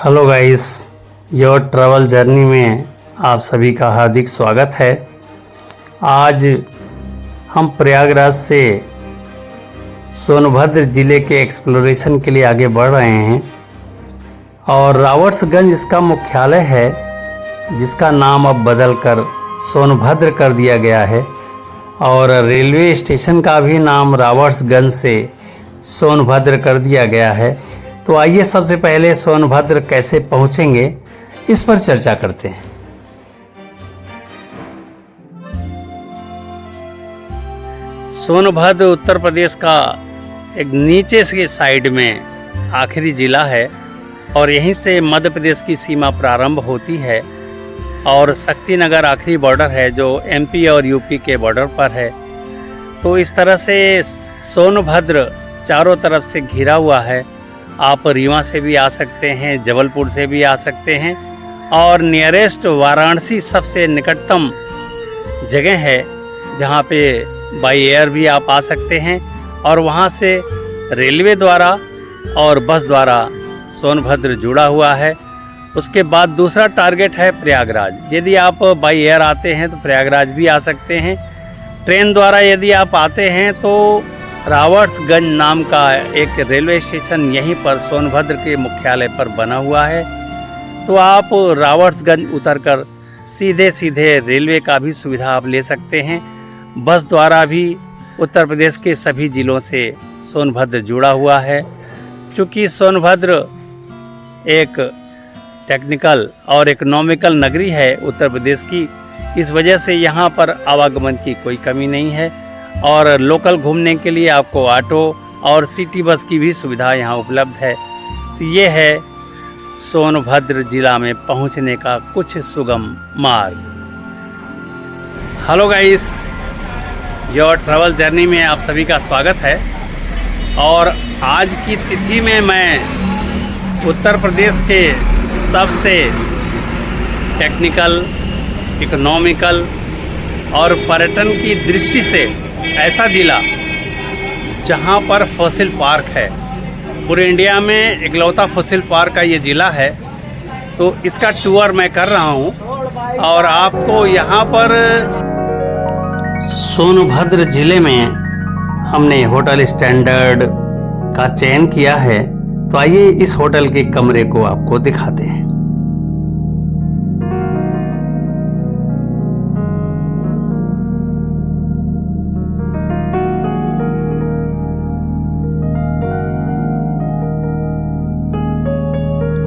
Hello guys, your travel journey में आप सभी का हार्दिक स्वागत है। आज हम प्रयागराज से सोनभद्र ज़िले के एक्सप्लोरेशन के लिए आगे बढ़ रहे हैं और रावर्ट्सगंज इसका मुख्यालय है, जिसका नाम अब बदलकर सोनभद्र कर दिया गया है और रेलवे स्टेशन का भी नाम रावर्ट्सगंज से सोनभद्र कर दिया गया है। तो आइए सबसे पहले सोनभद्र कैसे पहुंचेंगे इस पर चर्चा करते हैं। सोनभद्र उत्तर प्रदेश का एक नीचे से साइड में आखिरी ज़िला है और यहीं से मध्य प्रदेश की सीमा प्रारंभ होती है और शक्तिनगर आखिरी बॉर्डर है जो एमपी और यूपी के बॉर्डर पर है। तो इस तरह से सोनभद्र चारों तरफ से घिरा हुआ है। आप रीवा से भी आ सकते हैं, जबलपुर से भी आ सकते हैं और नियरेस्ट वाराणसी सबसे निकटतम जगह है जहाँ पे बाई एयर भी आप आ सकते हैं और वहाँ से रेलवे द्वारा और बस द्वारा सोनभद्र जुड़ा हुआ है। उसके बाद दूसरा टारगेट है प्रयागराज। यदि आप बाई एयर आते हैं तो प्रयागराज भी आ सकते हैं। ट्रेन द्वारा यदि आप आते हैं तो रावर्ट्सगंज नाम का एक रेलवे स्टेशन यहीं पर सोनभद्र के मुख्यालय पर बना हुआ है। तो आप रावर्ट्सगंज उतरकर सीधे सीधे रेलवे का भी सुविधा आप ले सकते हैं। बस द्वारा भी उत्तर प्रदेश के सभी ज़िलों से सोनभद्र जुड़ा हुआ है। चूँकि सोनभद्र एक टेक्निकल और इकोनॉमिकल नगरी है उत्तर प्रदेश की, इस वजह से यहाँ पर आवागमन की कोई कमी नहीं है और लोकल घूमने के लिए आपको ऑटो और सिटी बस की भी सुविधा यहाँ उपलब्ध है। तो ये है सोनभद्र जिला में पहुँचने का कुछ सुगम मार्ग। Hello guys, your travel journey में आप सभी का स्वागत है। और आज की तिथि में मैं उत्तर प्रदेश के सबसे टेक्निकल, इकोनॉमिकल और पर्यटन की दृष्टि से ऐसा ज़िला जहाँ पर फॉसिल पार्क है, पूरे इंडिया में इकलौता फॉसिल पार्क का ये ज़िला है। तो इसका टूर मैं कर रहा हूँ और आपको यहाँ पर सोनभद्र ज़िले में हमने होटल स्टैंडर्ड का चयन किया है। तो आइए इस होटल के कमरे को आपको दिखाते हैं।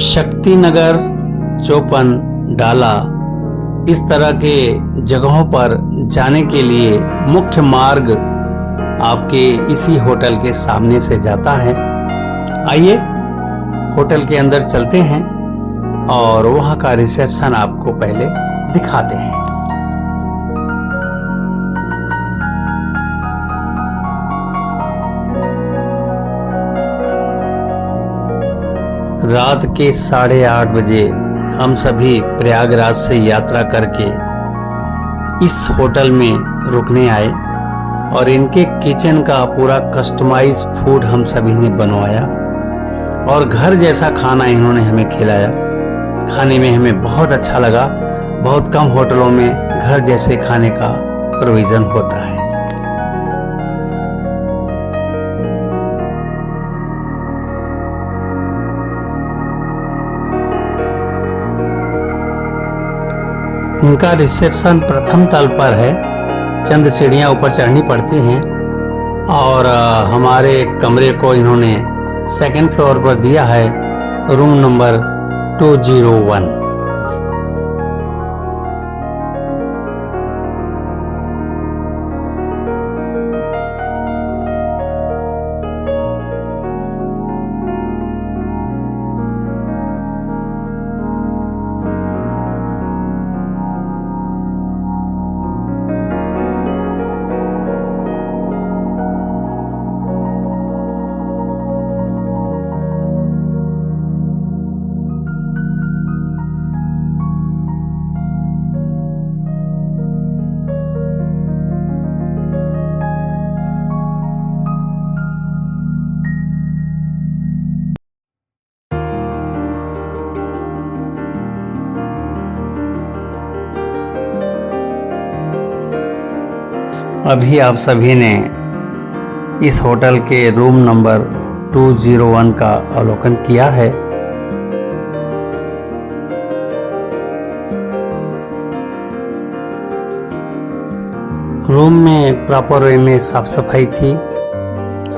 शक्तिनगर, चौपन, डाला इस तरह के जगहों पर जाने के लिए मुख्य मार्ग आपके इसी होटल के सामने से जाता है। आइए होटल के अंदर चलते हैं और वहाँ का रिसेप्शन आपको पहले दिखाते हैं। रात के 8:30 बजे हम सभी प्रयागराज से यात्रा करके इस होटल में रुकने आए और इनके किचन का पूरा कस्टमाइज फूड हम सभी ने बनवाया और घर जैसा खाना इन्होंने हमें खिलाया। खाने में हमें बहुत अच्छा लगा। बहुत कम होटलों में घर जैसे खाने का प्रोविज़न होता है। इनका रिसेप्शन प्रथम तल पर है। चंद सीढ़ियाँ ऊपर चढ़नी पड़ती हैं और हमारे कमरे को इन्होंने सेकंड फ्लोर पर दिया है, रूम नंबर 201। अभी आप सभी ने इस होटल के रूम नंबर 201 का अवलोकन किया है। रूम में प्रॉपर वे में साफ सफाई थी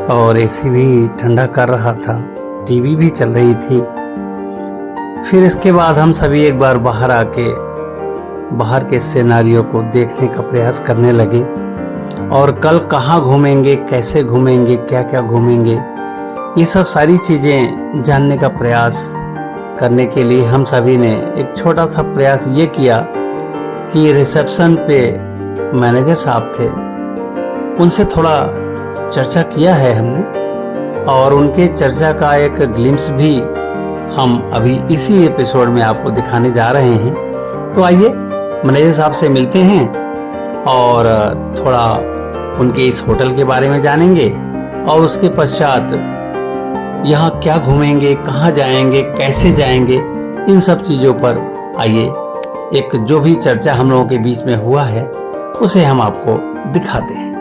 और एसी भी ठंडा कर रहा था, टीवी भी चल रही थी। फिर इसके बाद हम सभी एक बार बाहर आके बाहर के सिनेरियो को देखने का प्रयास करने लगे और कल कहाँ घूमेंगे, कैसे घूमेंगे, क्या क्या घूमेंगे, ये सब सारी चीज़ें जानने का प्रयास करने के लिए हम सभी ने एक छोटा सा प्रयास ये किया कि रिसेप्शन पे मैनेजर साहब थे, उनसे थोड़ा चर्चा किया है हमने और उनके चर्चा का एक ग्लिम्स भी हम अभी इसी एपिसोड में आपको दिखाने जा रहे हैं। तो आइए मैनेजर साहब से मिलते हैं और थोड़ा उनके इस होटल के बारे में जानेंगे और उसके पश्चात यहाँ क्या घूमेंगे, कहाँ जाएंगे, कैसे जाएंगे, इन सब चीज़ों पर आइए एक जो भी चर्चा हम लोगों के बीच में हुआ है उसे हम आपको दिखाते हैं।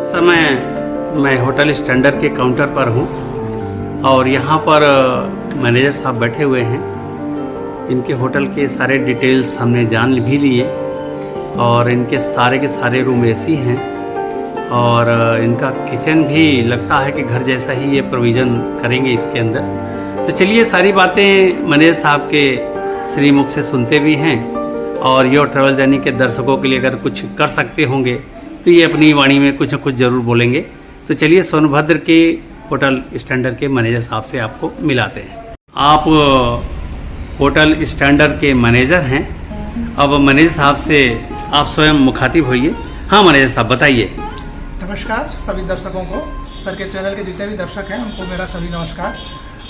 समय मैं होटल स्टैंडर्ड के काउंटर पर हूँ और यहाँ पर मैनेजर साहब बैठे हुए हैं। इनके होटल के सारे डिटेल्स हमने जान भी लिए और इनके सारे के सारे रूम एसी हैं और इनका किचन भी लगता है कि घर जैसा ही ये प्रोविज़न करेंगे इसके अंदर। तो चलिए सारी बातें मैनेजर साहब के श्री मुख से सुनते भी हैं और योर ट्रैवल जर्नी के दर्शकों के लिए अगर कुछ कर सकते होंगे तो ये अपनी वाणी में कुछ न कुछ ज़रूर बोलेंगे। तो चलिए सोनभद्र के होटल स्टैंडर्ड के मैनेजर साहब से आपको मिलाते हैं। आप होटल स्टैंडर्ड के मैनेजर हैं। अब मैनेजर साहब से आप स्वयं मुखातिब होइए। हाँ मैनेजर साहब बताइए। नमस्कार सभी दर्शकों को, सर के चैनल के जितने भी दर्शक हैं उनको मेरा सभी नमस्कार।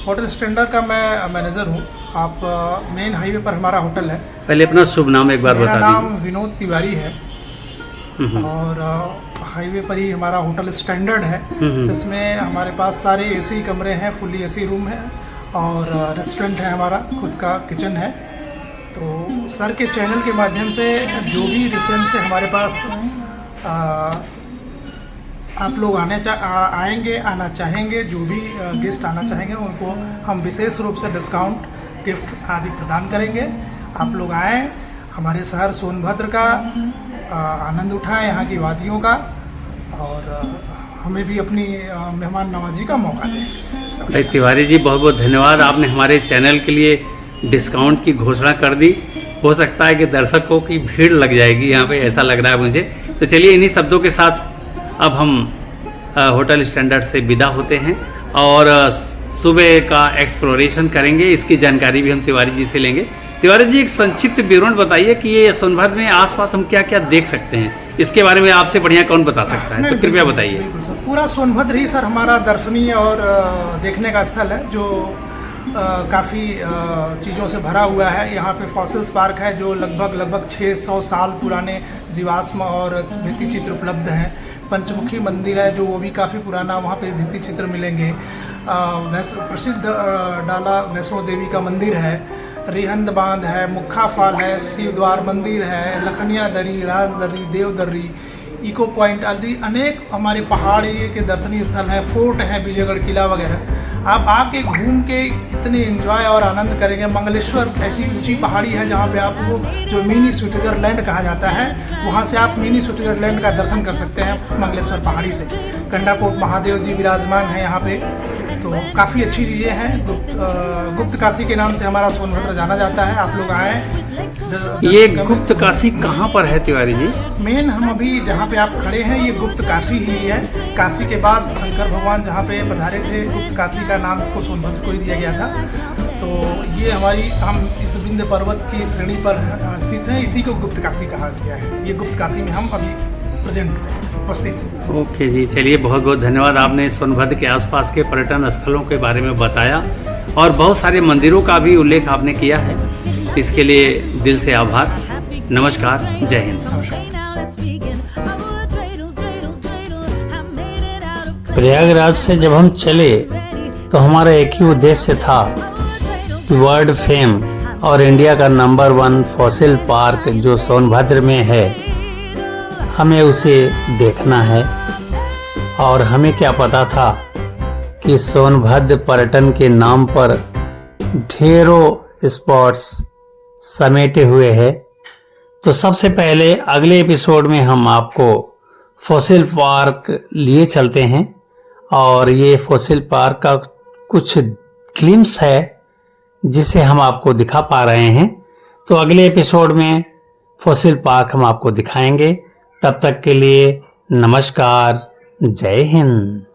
होटल स्टैंडर्ड का मैं मैनेजर हूँ। आप मेन हाईवे पर हमारा होटल है। पहले अपना शुभ नाम एक बार बता दीजिए। मेरा नाम विनोद तिवारी है और हाईवे पर ही हमारा होटल स्टैंडर्ड है। इसमें हमारे पास सारे एसी कमरे हैं, फुल्ली एसी रूम है और रेस्टोरेंट है, हमारा खुद का किचन है। तो सर के चैनल के माध्यम से जो भी रेफरेंस से हमारे पास आप लोग आएंगे, आना चाहेंगे, जो भी गेस्ट आना चाहेंगे उनको हम विशेष रूप से डिस्काउंट, गिफ्ट आदि प्रदान करेंगे। आप लोग आएँ, हमारे शहर सोनभद्र का आनंद उठाएं, यहाँ की वादियों का, और हमें भी अपनी मेहमान नवाजी का मौका दें। तिवारी जी बहुत बहुत धन्यवाद, आपने हमारे चैनल के लिए डिस्काउंट की घोषणा कर दी। हो सकता है कि दर्शकों की भीड़ लग जाएगी यहाँ पे, ऐसा लग रहा है मुझे। तो चलिए इन्हीं शब्दों के साथ अब हम होटल स्टैंडर्ड से विदा होते हैं और सुबह का एक्सप्लोरेशन करेंगे। इसकी जानकारी भी हम तिवारी जी से लेंगे। तिवारी जी एक संक्षिप्त विवरण बताइए कि ये सोनभद्र में आसपास हम क्या क्या देख सकते हैं, इसके बारे में आपसे बढ़िया कौन बता सकता है, तो कृपया बताइए। बिल्कुल सर, पूरा सोनभद्र ही सर हमारा दर्शनीय और देखने का स्थल है, जो काफ़ी चीज़ों से भरा हुआ है। यहाँ पे फॉसिल्स पार्क है जो लगभग 600 साल पुराने जीवाश्म और भित्ति चित्र उपलब्ध हैं। पंचमुखी मंदिर है जो वो भी काफ़ी पुराना, वहाँ पे भित्ति चित्र मिलेंगे। प्रसिद्ध डाला वैष्णो देवी का मंदिर है, रिहंद बांध है, मुखा फाल है, शिव द्वार मंदिर है, लखनिया दर्री, राजदर्री, देवदर्री, इको पॉइंट आदि अनेक हमारे पहाड़ी के दर्शनीय स्थल हैं। फोर्ट है, विजयगढ़ किला वगैरह। आप आके घूम के इतने एंजॉय और आनंद करेंगे। मंगलेश्वर ऐसी ऊंची पहाड़ी है जहाँ पे आपको जो मिनी स्विट्जरलैंड कहा जाता है, वहाँ से आप मिनी स्विट्जरलैंड का दर्शन कर सकते हैं मंगलेश्वर पहाड़ी से। कंडाकोट महादेव जी विराजमान हैं यहाँ पे, तो काफ़ी अच्छी चीज़ें हैं। गुप्त काशी के नाम से हमारा सोनभद्र जाना जाता है। आप लोग आएँ। ये गुप्त काशी कहाँ पर है तिवारी जी? मेन हम अभी जहाँ पे आप खड़े हैं ये गुप्त काशी ही है। काशी के बाद शंकर भगवान जहाँ पे पधारे थे, गुप्त काशी का नाम इसको सोनभद्र को ही दिया गया था। तो ये हम इस विंध्य पर्वत की श्रेणी पर स्थित हैं, इसी को गुप्त काशी कहा गया है। ये गुप्त काशी में हम अभी प्रेजेंट उपस्थित हैं। ओके जी, चलिए बहुत बहुत धन्यवाद। आपने सोनभद्र के आसपास के पर्यटन स्थलों के बारे में बताया और बहुत सारे मंदिरों का भी उल्लेख आपने किया है, इसके लिए दिल से आभार। नमस्कार, जय हिंद। नमस्कार। प्रयागराज से जब हम चले तो हमारा एक ही उद्देश्य था कि वर्ल्ड फेम और इंडिया का नंबर 1 फॉसिल पार्क जो सोनभद्र में है, हमें उसे देखना है। और हमें क्या पता था कि सोनभद्र पर्यटन के नाम पर ढेरों स्पॉट्स समेटे हुए हैं। तो सबसे पहले अगले एपिसोड में हम आपको फॉसिल पार्क लिए चलते हैं और ये फॉसिल पार्क का कुछ ग्लिम्स है जिसे हम आपको दिखा पा रहे हैं। तो अगले एपिसोड में फॉसिल पार्क हम आपको दिखाएंगे। तब तक के लिए नमस्कार, जय हिंद।